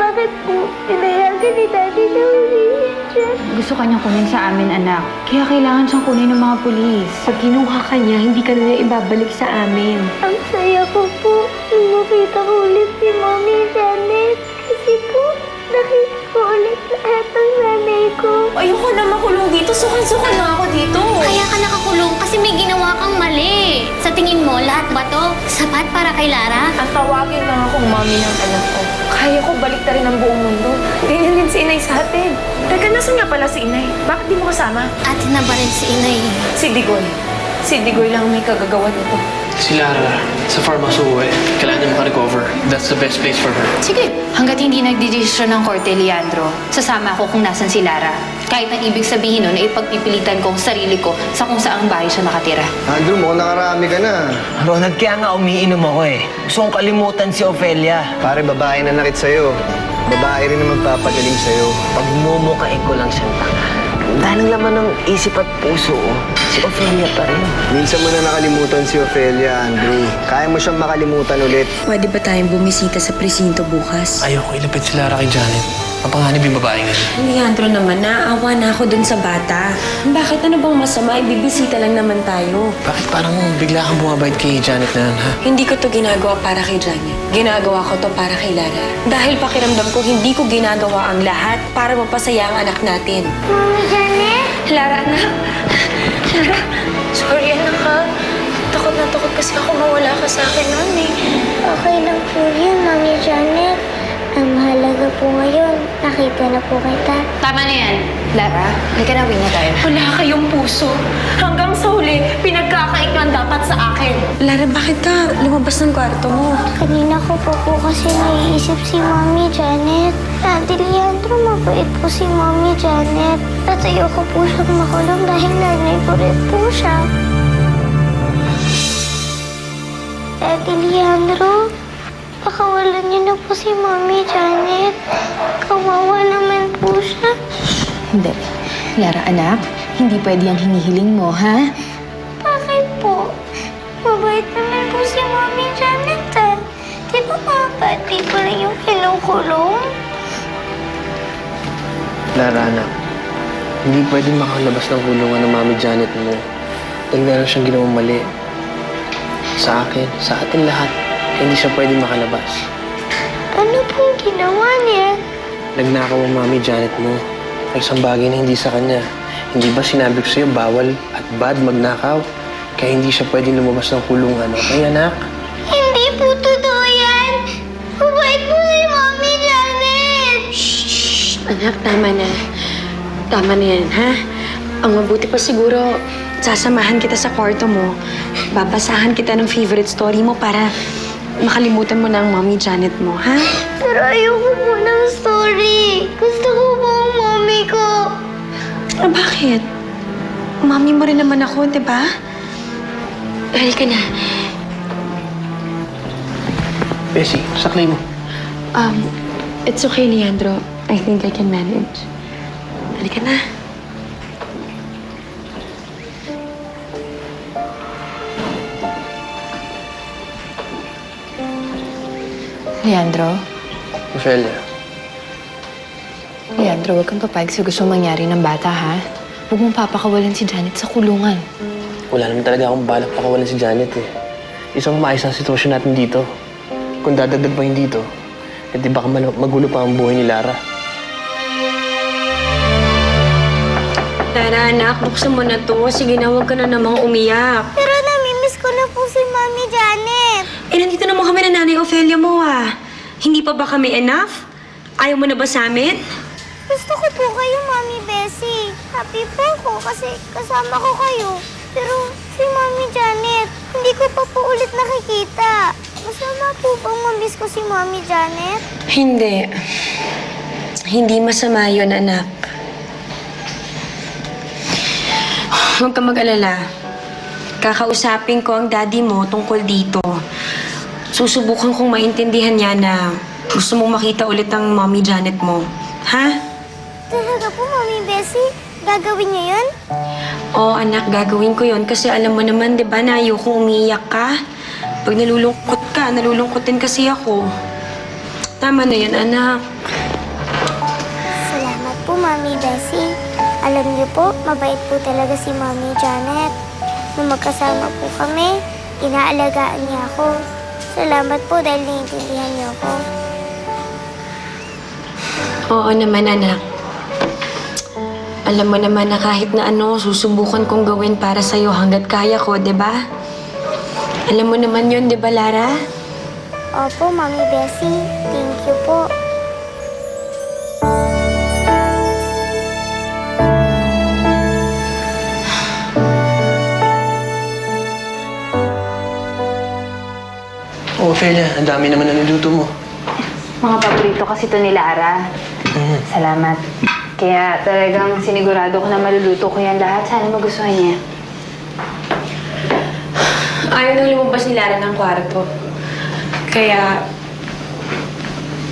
Bakit po pinayagan ni Daddy na hulihin siya? Gusto kanyang kunin sa amin, anak. Kaya kailangan siyang kunin ng mga pulis. Pag kinuha ka niya, hindi ka na niya ibabalik sa amin. Ang saya ko po nung makita ko ulit si Mommy Janet. Kasi po, nakita ko ulit lahat ng nanay ko. Ayoko na makulong dito. Sukan-sukan na ako dito. Kaya ka nakakulong kasi may ginawa kang mali. Sa tingin mo, lahat ba to sapat para kay Lara? Ang tawagin lang akong mami ng anak ko. Kaya ko balik na rin ang buong mundo. Ganyan din si Inay sa atin. Teka, nasan nga pala si Inay? Bakit di mo kasama? Atin na ba rin si Inay? Si Digoy. Si Digoy lang may kagagawa nito. Si Lara, sa pharmacy uwi. Kailangan niya makarecover. That's the best place for her. Sige, hanggat hindi nagdidesisyon ng korte, Leandro, sasama ako kung nasan si Lara. Kahit ang ibig sabihin nun ay ipagpipilitan ko ang sarili ko sa kung saang bahay siya nakatira. Andrew, mukhang nakarami ka na. Ronald, kaya nga umiinom ako eh. Gusto kong kalimutan si Ophelia. Pare, babae na nakit sa'yo. Babae rin naman papagaling sa'yo. Pagmumukain ko lang siyang tanga. Dahil laman ng isip at puso, si Ophelia pa rin. Minsan mo na nakalimutan si Ophelia, Andrew. Kaya mo siyang makalimutan ulit. Pwede ba tayong bumisita sa presinto bukas? Ayoko ilapit si Lara kay Janet. Mapanganib yung babae ngayon. Leandro naman, naawa na ako dun sa bata. Bakit ano bang masama? Ibibisita lang naman tayo. Bakit parang bigla kang bumabait kay Janet na yan, ha? Hindi ko to ginagawa para kay Janet. Ginagawa ko to para kay Lara. Dahil pakiramdam ko, hindi ko ginagawa ang lahat para mapasaya ang anak natin. Mommy Janet? Lara, anak. Lara. Sorry, anak ha. Takot na takot kasi ako mawala ka sa akin noon eh. Okay lang po yun, Mommy Janet. Ang mahalaga po ngayon, nakita na po kita. Tama na yan. Lara, halika na, uwi na tayo. Wala kayong puso. Hanggang sa huli, pinagkakainggan dapat sa akin. Lara, bakit ka lumabas ng kwarto mo? Kanina ko pa po kasi naiisip si Mommy Janet. Daddy Leandro, mabait po si Mommy Janet. At ayoko po siyang makulong dahil nanay ko rin po siya. Daddy Leandro, pakawalan niyo na po si Mommy Janet. Kawawa naman po siya. Hindi. Lara, anak, hindi pwede ang hinihiling mo, ha? Bakit po? Mabait naman po si Mommy Janet, ah. Di ba mga pati pa rin yung kinukulong? Lara, anak. Hindi pwedeng makalabas ng kulungan ng Mami Janet mo. Dahil meron siyang ginawang mali. Sa akin, sa atin lahat, hindi siya pwedeng makalabas. Ano pong ginawa niya? Nagnakaw ang Mami Janet mo. Ay isang bagay na hindi sa kanya. Hindi ba sinabi ko sa'yo, bawal at bad magnakaw? Kaya hindi siya pwedeng lumabas ng kulungan. Okay, anak? Hindi po totoo yan! Mabait po si Mommy Janet! Anak, tama na. Tama na yan, ha? Ang mabuti pa siguro, sasamahan kita sa kwarto mo. Babasahan kita ng favorite story mo para makalimutan mo na ang Mommy Janet mo, ha? Pero ayoko po ng story. Gusto ko po ang mommy ko. Ah, bakit? Mommy mo rin naman ako, di ba? Halika na. Bessie, saklay mo. It's okay, Leandro. I think I can manage. Halika na. Leandro? Ophelia, Leandro, huwag kang papayag sa gusto mangyari ng bata, ha? Huwag mong papakawalan si Janet sa kulungan. wala naman talaga akong balak pakawalan si Janet eh. Isang maayos ang sitwasyon natin dito. Kung dadagdag pa yun dito, eh di baka magulo pa ang buhay ni Lara. Lara, anak, buksan mo na to. Sige na, huwag ka na namang umiyak. Pero namimiss ko na po si Mommy Janet. Eh, nandito naman kami na Nanay Ophelia mo, ah. Hindi pa ba kami enough? Ayaw mo na ba sa amin? Gusto ko po kayo, Mommy Bessie. Happy pa ako kasi kasama ko kayo. Pero si Mommy Janet, hindi ko pa po ulit nakikita. Masama po bang mamiss ko si Mommy Janet? Hindi. Hindi masama yun, anak. Huwag ka mag-alala. Kakausapin ko ang daddy mo tungkol dito. Susubukan kong maintindihan niya na gusto mong makita ulit ang Mommy Janet mo. Ha? Talaga po, Mommy Bessie? Gagawin niyo yun? Oo, anak, gagawin ko yon kasi alam mo naman, di ba, na ayoko umiyak ka. Pag nalulungkot ka, nalulungkot din kasi ako. Tama na yun, anak. Mami Bessie. Alam niyo po, mabait po talaga si Mami Janet. Nung magkasama po kami, inaalagaan niya ako. Salamat po dahil naiintindihan niyo ako. Oo naman, anak. Alam mo naman na kahit na ano, susubukan kong gawin para sa'yo hanggat kaya ko, di ba? Alam mo naman yun, di ba, Lara? Opo, Mami Bessie. Thank you po. Oh, Ophelia, ang dami naman na niluto mo. Mga paborito kasi ito ni Lara. Salamat. Kaya talagang sinigurado ko na maluluto ko yan lahat. Sana magustuhan niya. Ayaw nang lumabas ni Lara ng kwarto. Kaya,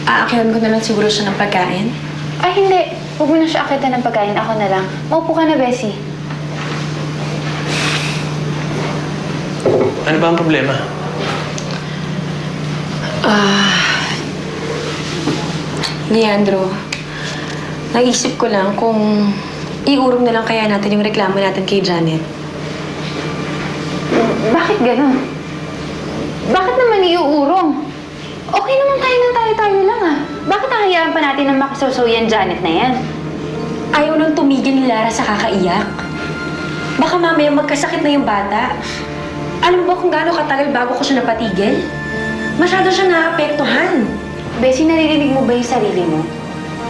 aakihan ko na lang siguro siya ng pagkain. Ay, hindi. Huwag mo na siya akitan ng pagkain. Ako na lang. Maupo ka na, Bessie. Ano ba ang problema? Leandro, naisip ko lang kung iurong na lang kaya natin yung reklamo natin kay Janet. Bakit ganun? Bakit naman iuurong? Okay naman tayo ng tayo-tayo lang ah. Bakit hahayaan pa natin ng makasawsaw yan Janet na yan? Ayaw nang tumigil ni Lara sa kakaiyak. Baka mamaya magkasakit na yung bata. Alam mo ba kung gaano katagal bago ko siya napatigil? Masyado siya naapektuhan. Bessie, naririnig mo ba yung sarili mo?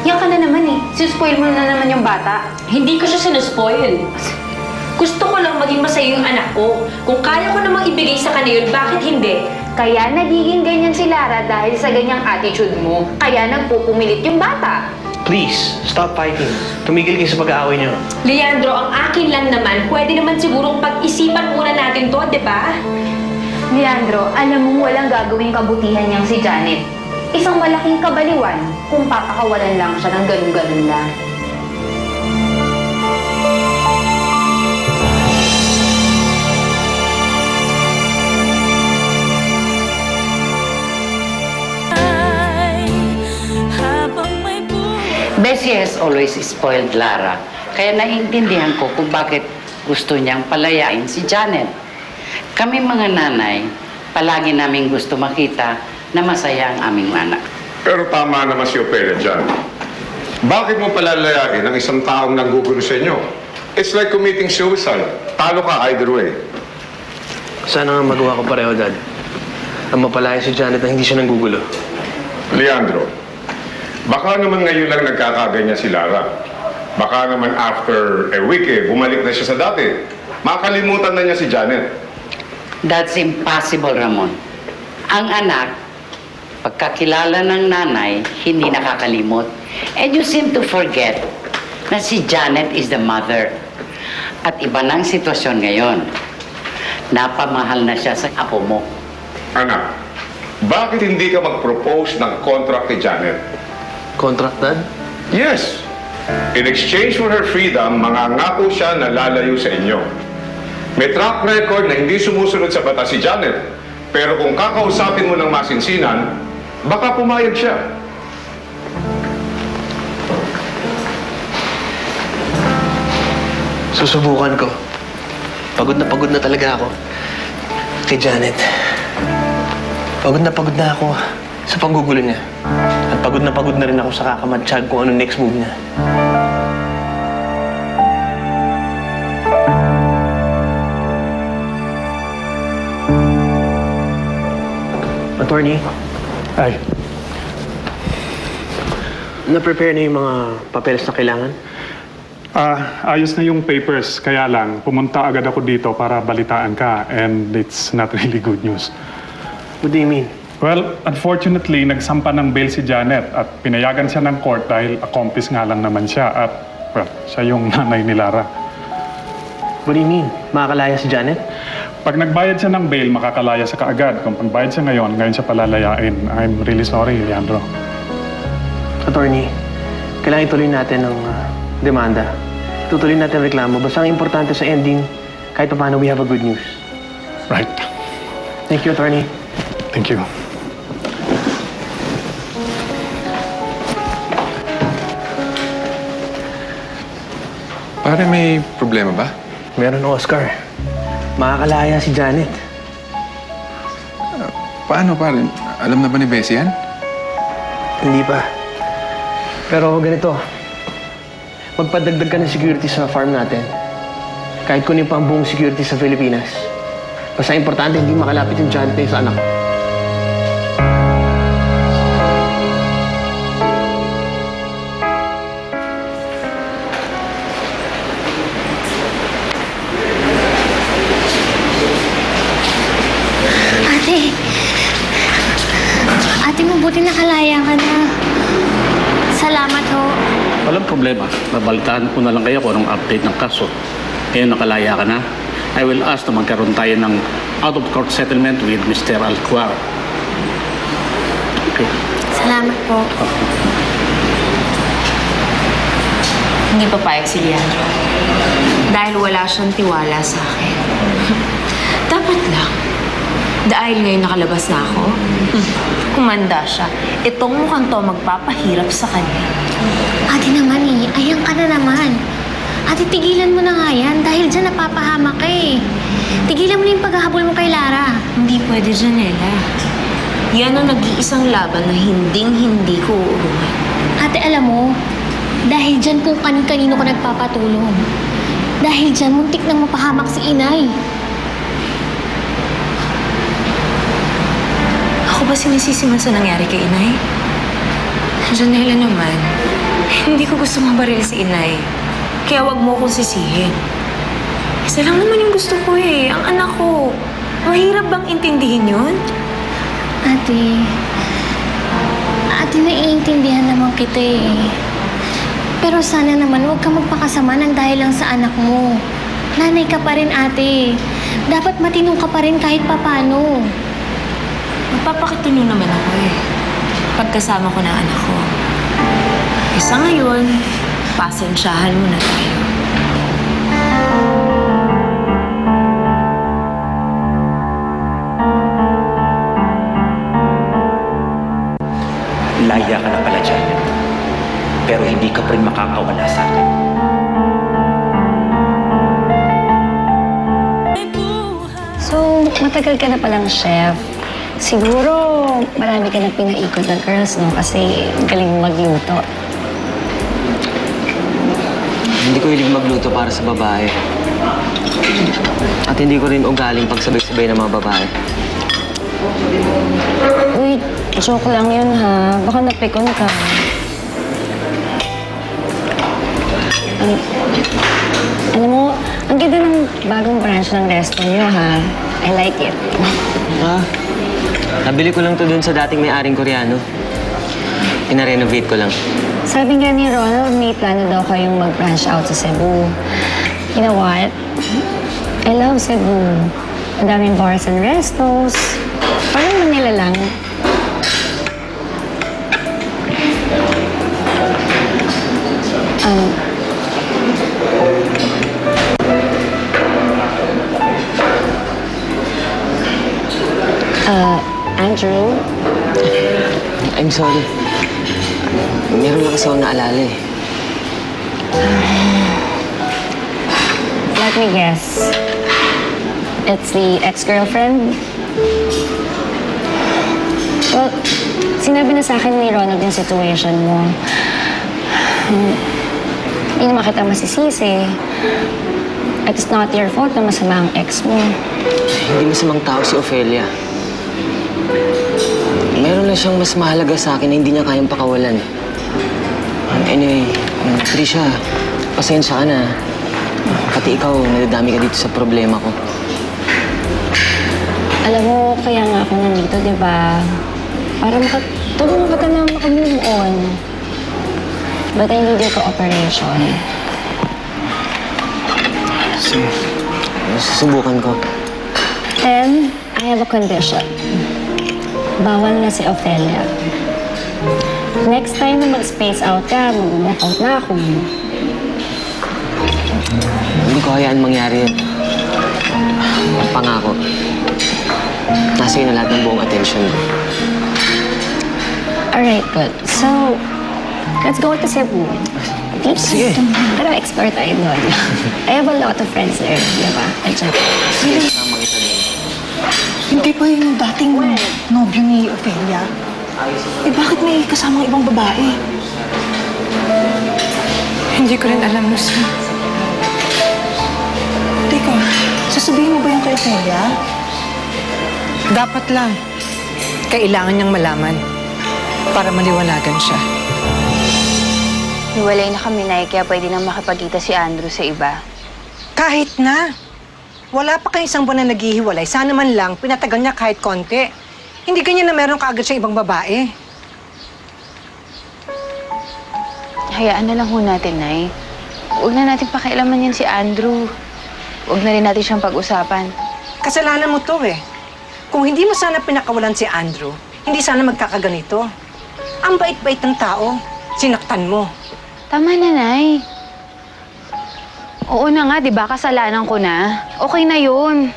Yan ka na naman eh. Suspoil mo na naman yung bata. Hindi ko siya sinuspoil. Gusto ko lang maging masaya yung anak ko. Kung kaya ko namang ibigay sa kanya yun, bakit hindi? Kaya nagiging ganyan si Lara dahil sa ganyang attitude mo. Kaya nagpupumilit yung bata. Please, stop fighting. Tumigil kayo sa pag-aaway niyo. Leandro, ang akin lang naman, pwede naman sigurong pag-isipan muna natin to, di ba? Leandro, alam mong walang gagawing kabutihan niyang si Janet. Isang malaking kabaliwan kung papakawalan lang siya ng ganun-ganun lang. Bessie has always spoiled Lara, kaya naiintindihan ko kung bakit gusto niyang palayain si Janet. Kami mga nanay, palagi namin gusto makita na masaya ang aming anak. Pero tama naman si Ophelia dyan. Bakit mo palalayain ang isang taong nanggugulo sa inyo? It's like committing suicide. Talo ka either way. Sana nga magawa ko pareho, Dad. Ang mapalaya si Janet na hindi siya nanggugulo. Leandro, baka naman ngayon lang nagkakaganyan si Lara. Baka naman after a week bumalik na siya sa dati. Makalimutan na niya si Janet. That's impossible, Ramon. Ang anak, pagkakilala ng nanay, hindi nakakalimot. And you seem to forget na si Janet is the mother. At iba na ang sitwasyon ngayon. Napamahal na siya sa apo mo. Anak, bakit hindi ka mag-propose ng contract kay Janet? Contract, Dad? Yes. In exchange for her freedom, mangangako siya na lalayo sa inyo. May track record na hindi sumusunod sa batas si Janet. Pero kung kakausapin mo ng masinsinan, baka pumayag siya. Susubukan ko. Pagod na talaga ako kay Janet. Pagod na ako sa panggugulo niya. At pagod na rin ako sa kakamatsyag kung ano next move niya. Attorney? Ay, Na-prepare na yung mga papeles na kailangan? ayos na yung papers. Kaya lang, pumunta agad ako dito para balitaan ka and it's not really good news. What do you mean? Well, unfortunately, nagsampa ng bail si Janet at pinayagan siya ng court dahil accomplice nga lang naman siya at, well, siya yung nanay ni Lara. What do you mean? Makakalaya si Janet? Pag nagbayad siya ng bail, makakalaya siya kaagad. Kung pagbayad siya ngayon siya palalayain. I'm really sorry, Leandro. Attorney, kailangan ituloy natin ang demanda. Tutuloy natin ang reklamo. Basta ang importante sa ending, kahit paano we have a good news. Right. Thank you, Attorney. Thank you. Pare, may problema ba? Meron, Oscar. Makakalaya si Janet. Paano, pare? Alam na ba ni Bessie yan? Hindi pa. Pero ganito, magpadagdag ka ng security sa farm natin. Kahit kunin pa ang buong security sa Pilipinas. Basta importante, hindi makalapit yung Janet na sa anak ko. Ate, mabuti nakalaya ka na. Salamat ho. Walang problema. Babalitaan ko na lang kayo kung anong update ng kaso. Ngayon nakalaya ka na. I will ask na magkaroon tayo ng out-of-court settlement with Mr. Alcuar. Okay. Salamat po. Hindi papayag si Leandro. Dahil wala siyang tiwala sa akin. Dapat lang. Dahil ngayon nakalabas na ako, kumanda siya. Itong mukhang to magpapahirap sa kanya. Ate naman ayan ka na naman. Ate, tigilan mo na nga yan dahil dyan napapahamak ka eh. Tigilan mo na yung paghahabol mo kay Lara. Hindi pwede, Janela. Yan ang nag-iisang laban na hinding-hindi ko uuruhan. Ate, alam mo, dahil dyan kung kanin-kanino ko nagpapatulong. Dahil dyan, muntik nang mapahamak si Inay. Ako ba sinisisi man sa nangyari kay Inay? Janela naman, hindi ko gusto mabaril si Inay. Kaya wag mo akong sisihin. Isa lang naman yung gusto ko eh, ang anak ko. Mahirap bang intindihin yun? Ate, naiintindihan naman kita eh. Pero sana naman huwag ka magpakasama ng dahil lang sa anak mo. Nanay ka pa rin, ate. Dapat matinong ka pa rin kahit papano. Magpapakitino naman ako eh. Pagkasama ko ng anak ko. Isa ngayon, pasensyahan mo na tayo. Laya ka na pala, Janet. Pero hindi ka pa rin makakawala sa akin. So, matagal ka na palang chef. Siguro, marami ka na pinaikot ng girls, no? Kasi galing mo magluto. Hindi ko hilig magluto para sa babae. At hindi ko rin ugaling pagsabay-sabay ng mga babae. Uy, joke lang yun, ha? Baka napikon ka. Alam mo, ang ganda ng bagong branch ng resto niyo, ha? I like it. Nabili ko lang to dun sa dating may-aring Koreano. Ina-renovate ko lang. Sabi nga ni Ronald, may plano daw kayong mag-branch out sa Cebu. You know what? I love Cebu. Ang daming bars and restos. Parang Manila lang. Andrew? I'm sorry. Meron lang kasi akong naalala eh. Let me guess. It's the ex-girlfriend? Well, sinabi na sa akin ni Ronald yung situation mo. Hindi naman kita masisisi. At it's not your fault na masama ang ex mo. Hindi masamang tao si Ophelia. Meron lang siyang mas mahalaga sa akin na hindi niya kayang pakawalan. Anyway, Trisha, pasensya ka na. Pati ikaw, nadadami ka dito sa problema ko. Alam mo, kaya nga ako nandito, di ba? Para makatulungan kita na makamove on. But I need your cooperation. Susubukan ko. And I have a condition. Bawal na si Ophelia. Next time na mag-space out ka, mag-walk out na ako. Hindi ko hayaan mangyari yun. Pangako. Nasa iyo na lahat ng buong attention. Alright, good. So, Let's go to Cebu. Sige. Tara, explore tayo doon. I have a lot of friends there, di ba? At saka, Hindi pa yung dating nobyo ni Ophelia. Eh, bakit may kasamang ibang babae? Hindi ko rin alam, Lucy. Teka, sasabihin mo ba yung kay Ophelia? Dapat lang. Kailangan niyang malaman para maliwanagan siya. Hiwalay na kami, Nay, kaya pwede nang makipagkita si Andrew sa iba. Kahit na. Wala pa kayo isang buwan na naghihiwalay. Sana man lang, pinatagal niya kahit konti. Hindi ganyan na meron kaagad siyang ibang babae. Hayaan na lang ho natin, Nay. Huwag na natin pakialaman yan si Andrew. Huwag na rin natin siyang pag-usapan. Kasalanan mo to eh. Kung hindi mo sana pinakawalan si Andrew, hindi sana magkakaganito. Ang bait-bait ng tao, sinaktan mo. Tama na, Nay. Oo na nga, di ba? Kasalanan ko na. Okay na yun.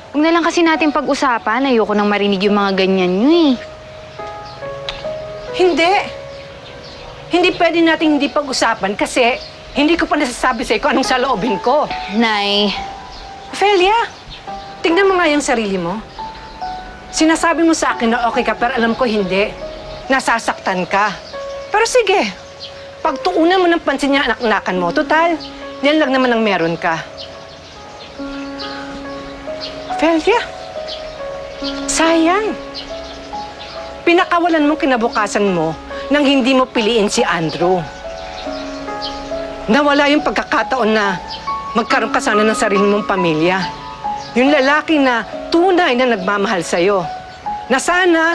Huwag na lang kasi natin pag-usapan. Ayoko nang marinig yung mga ganyan nyo eh. Hindi. Hindi pwede natin hindi pag-usapan kasi hindi ko pa nasasabi sa'yo kung anong saloobin ko. Nay. Ophelia, tingnan mo nga yung sarili mo. Sinasabi mo sa akin na okay ka, pero alam ko hindi. Nasasaktan ka. Pero sige, pagtuunan mo ng pansin niya anak-anakan mo. Total, yan lang naman ang meron ka. Ophelia, sayang. Pinakawalan mong kinabukasan mo nang hindi mo piliin si Andrew. Nawala yung pagkakataon na magkaroon ka sana ng sarili mong pamilya. Yung lalaki na tunay na nagmamahal sa'yo. Na sana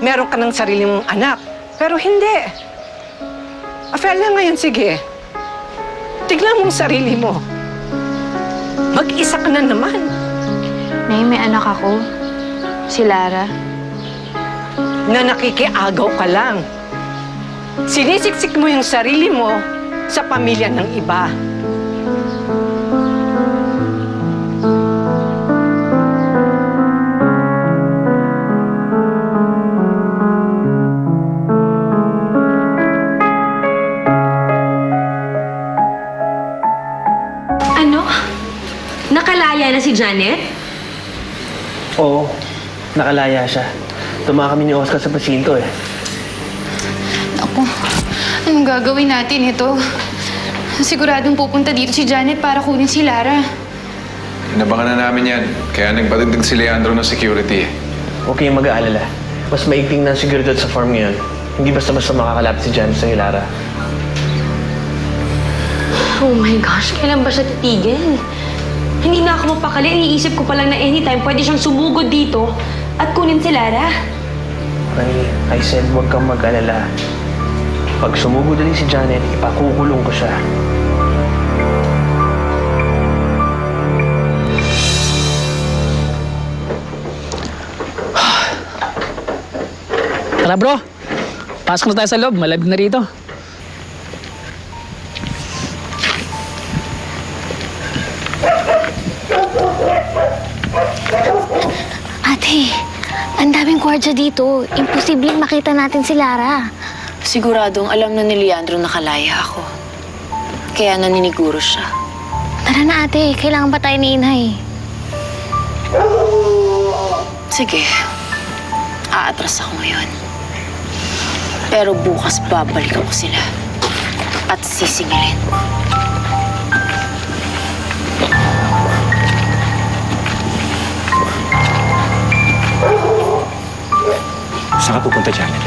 meron ka ng sarili mong anak. Pero hindi. Ophelia, ngayon sige. Tignan mo ang sarili mo. Mag-isa ka na naman. Nay, may anak ako. Si Lara. Na nakikiagaw ka lang. Sinisiksik mo yung sarili mo sa pamilya ng iba. Ano? Nakalaya na si Janet? Oo, nakalaya siya. Tuma kami ni Oscar sa pasinto eh. Ako, anong gagawin natin ito? Siguradong pupunta dito si Janet para kunin si Lara. Inabangan na namin yan. Kaya nagpatindig si Leandro ng security. Huwag kayong mag-aalala. Mas maigting na ang seguridad sa farm ngayon. Hindi basta-basta makakalapit si Janet sa Lara. Oh my gosh, kailan ba siya titigil? Hindi na ako mapakali. Iniisip ko pa lang na anytime pwede siyang sumugod dito at kunin si Lara. Honey, I said huwag kang mag-alala. Pag sumugod ulit si Janet, ipakukulong ko siya. Tara bro, pasok na tayo sa loob. Malamig na rito. Ate, ang daming gwardya dito. Imposibleng makita natin si Lara. Siguradong alam na ni Leandro nakalaya ako. Kaya naniniguro siya. Tara na ate, kailangan pa tayo ni Inay. Sige, aatras ako ngayon. Pero bukas babalik ako sila at sisingilin. Saan ka pupunta, Janet?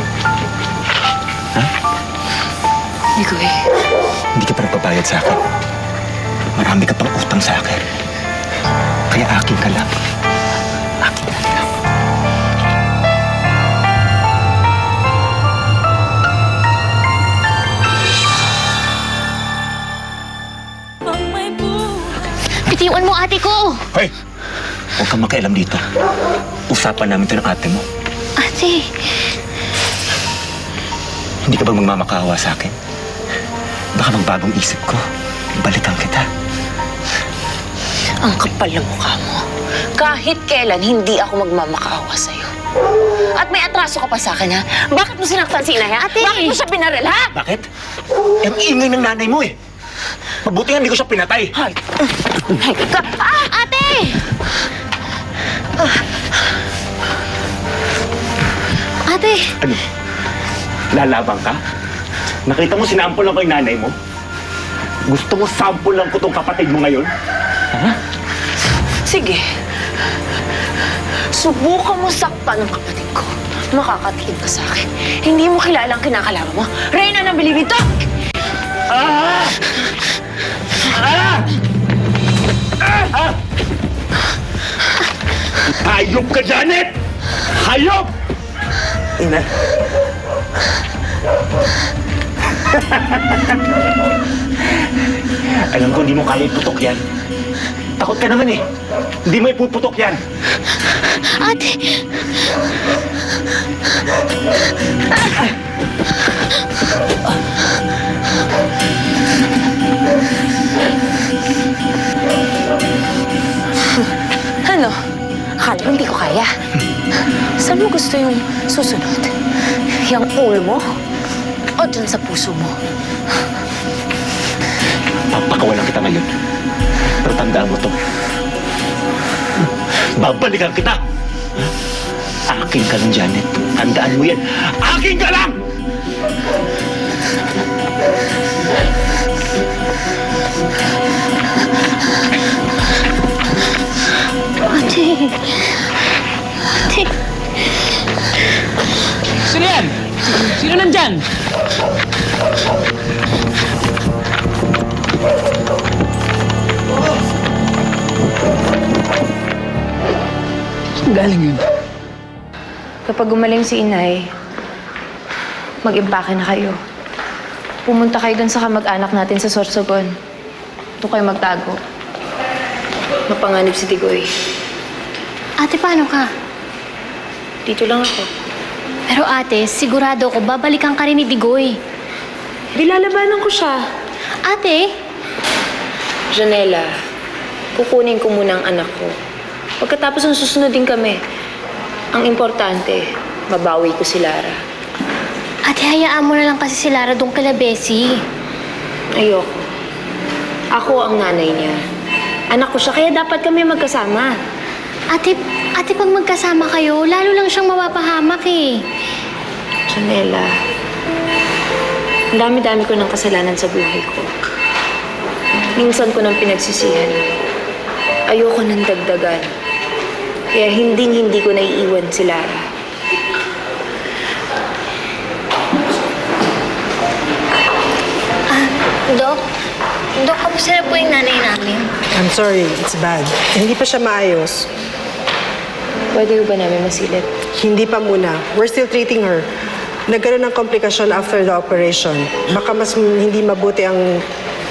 Ha? Hindi ko eh. Hindi ka pa nagpabayad sa akin. Marami ka pang utang sa akin. Kaya akin ka lang. Akin ka lang. Bitiwan mo ate ko! Hoy! Huwag kang makialam dito. Usapan namin ito ng ate mo. Ate! Hindi ka ba magmamakaawa sa akin? Baka magbagong isip ko. Balikan kita. Ang kapal na mukha mo. Kahit kailan, hindi ako magmamakaawa sa'yo. At may atraso ka pa sa akin, ha? Bakit mo sinaktan si inay, ha? Ate! Bakit mo siya binaril, ha? Bakit? Eh, ang ingay ng nanay mo eh. Mabuti nga hindi ko siya pinatay. Ate! Ate! Ano? Lalabang ka? Nakita mo sinampol lang ko yung nanay mo? Gusto mo sample lang ko tong kapatid mo ngayon? Ha? Sige. Subukan mo saktan ng kapatid ko. Makakatingin ka sa akin. Hindi mo kilala ang kinakalaban mo. Reyna ng Bilibid to! Ah! Ah! Ah! Hayop ka, Janet! Hayop! Ina. Alam ko, hindi mo kaya iputok yan. Takot ka naman eh. Hindi mo ipuputok yan. Ate! Ano? Akala mo hindi ko kaya? Saan mo gusto yung susunod? Yung ulo mo? O dun sa puso mo? Papakawalan kita ngayon. Pero tandaan mo to. Babalikan kita! Akin ka lang, Janet. Tandaan mo yan. Akin ka lang! Ate! Ate! Sino yan? Sino nandyan? Saan galing yun? Kapag gumaling si inay, mag-impake na kayo. Pumunta kayo dun sa kamag-anak natin sa Sorsogon. Doon kayo magtago. Mapanganib si Digoy. Ate, paano ka? Dito lang ako. Pero ate, sigurado ko babalikan ka rin ni Digoy. Dilalabanan ko siya. Ate? Janela, kukunin ko muna ang anak ko. Pagkatapos ang susunod din kami. Ang importante, mabawi ko si Lara. Ate, hayaan mo na lang kasi si Lara doon kila Bessie. Ayoko. Ako ang nanay niya. Anak ko siya, kaya dapat kami magkasama. Ate, pag magkasama kayo, lalo lang siyang mapapahamak eh. Janela, ang dami-dami ko ng kasalanan sa buhay ko. Minsan ko nang pinagsisihan. Ayoko nang dagdagan. Kaya hindi ko naiiwan si Lara. Dok, kamusta na po yung nanay namin? I'm sorry, it's bad. Hindi pa siya maayos. Pwede ba namin masilip? Hindi pa muna. We're still treating her. Nagkaroon ng komplikasyon after the operation. Baka mas hindi mabuti ang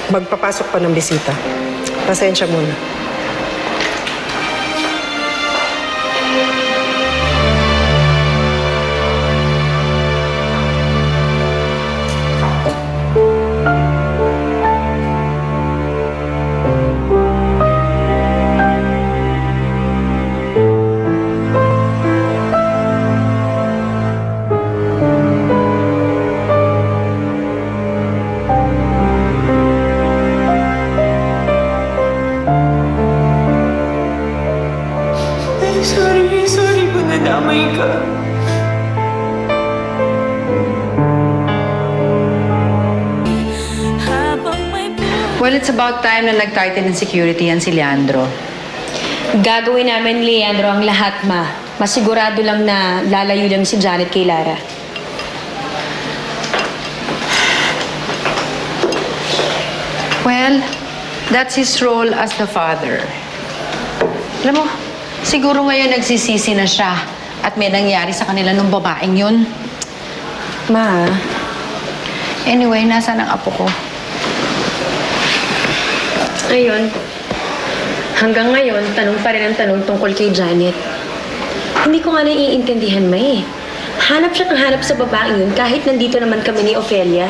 magpapasok pa ng bisita. Pasensya muna. Sorry kung nadamay ka. Well, it's about time na nag-tighten ng security yan si Leandro. Gagawin namin, Leandro, ang lahat, ma. Masigurado lang na lalayo lang si Janet kay Lara. Well, that's his role as the father. Alam mo, siguro ngayon nagsisisi na siya at may nangyari sa kanila nung babaeng yun. Ma. Anyway, nasaan ang apo ko? Ayun. Hanggang ngayon, tanong pa rin ang tanong tungkol kay Janet. Hindi ko nga naiintindihan, ma eh. Hanap siya ng hanap sa babaeng yun kahit nandito naman kami ni Ophelia.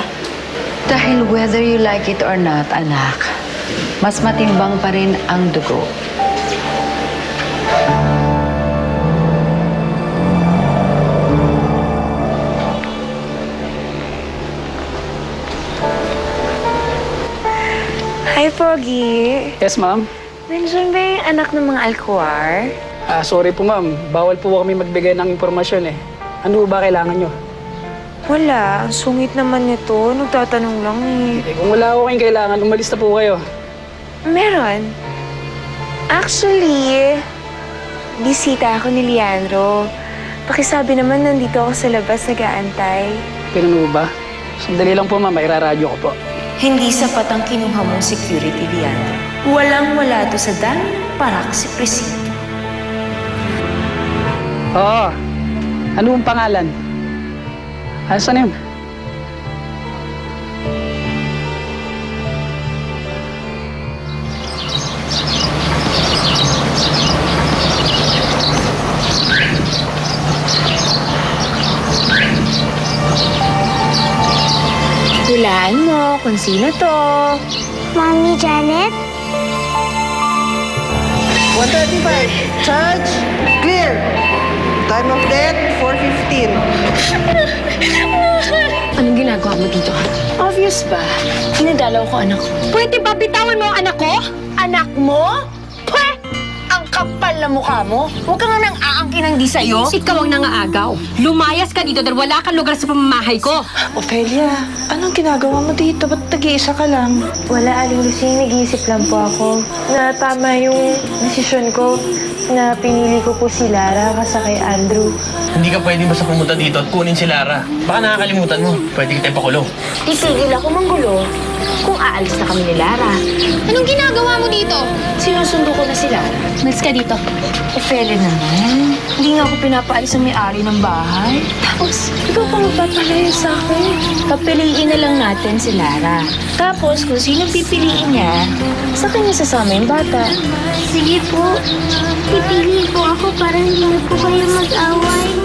Dahil whether you like it or not, anak, mas matimbang pa rin ang dugo. Hi, Pogi. Yes, ma'am. Nandiyan ba yung anak ng mga alkuwar? Sorry po, ma'am. Bawal po kami magbigay ng impormasyon eh. Ano ba kailangan nyo? Wala. Ang sungit naman nito. Nagtatanong lang eh. Kung wala ko kayong kailangan, umalis na po kayo. Meron. Actually, bisita ako ni Leandro. Pakisabi naman nandito ako sa labas nag-aantay. Ganun ba? Sandali lang po, ma'am. Mairaradyo ko po. Hindi sapat ang kinuha mong security, Leandro. Walang-wala to sa dami ng parak si Presinto. Oo. Ano ang pangalan? Saan yun? Hulaan mo kung sino to. Mami Janet? 135. Charge. Clear. Time of death, 4:15. Anong ginagawa mo dito, ha? Obvious ba? Dinadalaw ko anak ko. Pwede ba bitawan mo ang anak ko? Anak mo? Pweh! Ang kapal na mukha mo. Huwag ka nga nang aangkin ng di sa'yo. Ikaw ang nangaagaw. Lumayas ka dito dahil wala kang lugar sa pamamahay ko. Ophelia, anong ginagawa mo dito? Ba't nag-iisa ka lang? Wala, Aling Lucy. Nag-iisip lang po ako na tama yung desisyon ko na pinili ko po si Lara kasa kay Andrew. Hindi ka pwede basta pumunta dito at kunin si Lara. Baka nakakalimutan mo. Pwede kita ipakulong. Titigil ako manggulo kung aalis na kami ni Lara. Anong ginagawa mo dito? Sinusundo ko na si Lara. Malis ka dito. Ophelia naman. Hindi nga ako pinapaalis sa may-ari ng bahay. Tapos, ikaw pa magpapalayo sa akin. Papiliin na lang natin si Lara. Tapos, kung sino pipiliin niya, sa kanya sasama yung bata. Sige po. Pipili po ako para hindi na po kayo mag-away.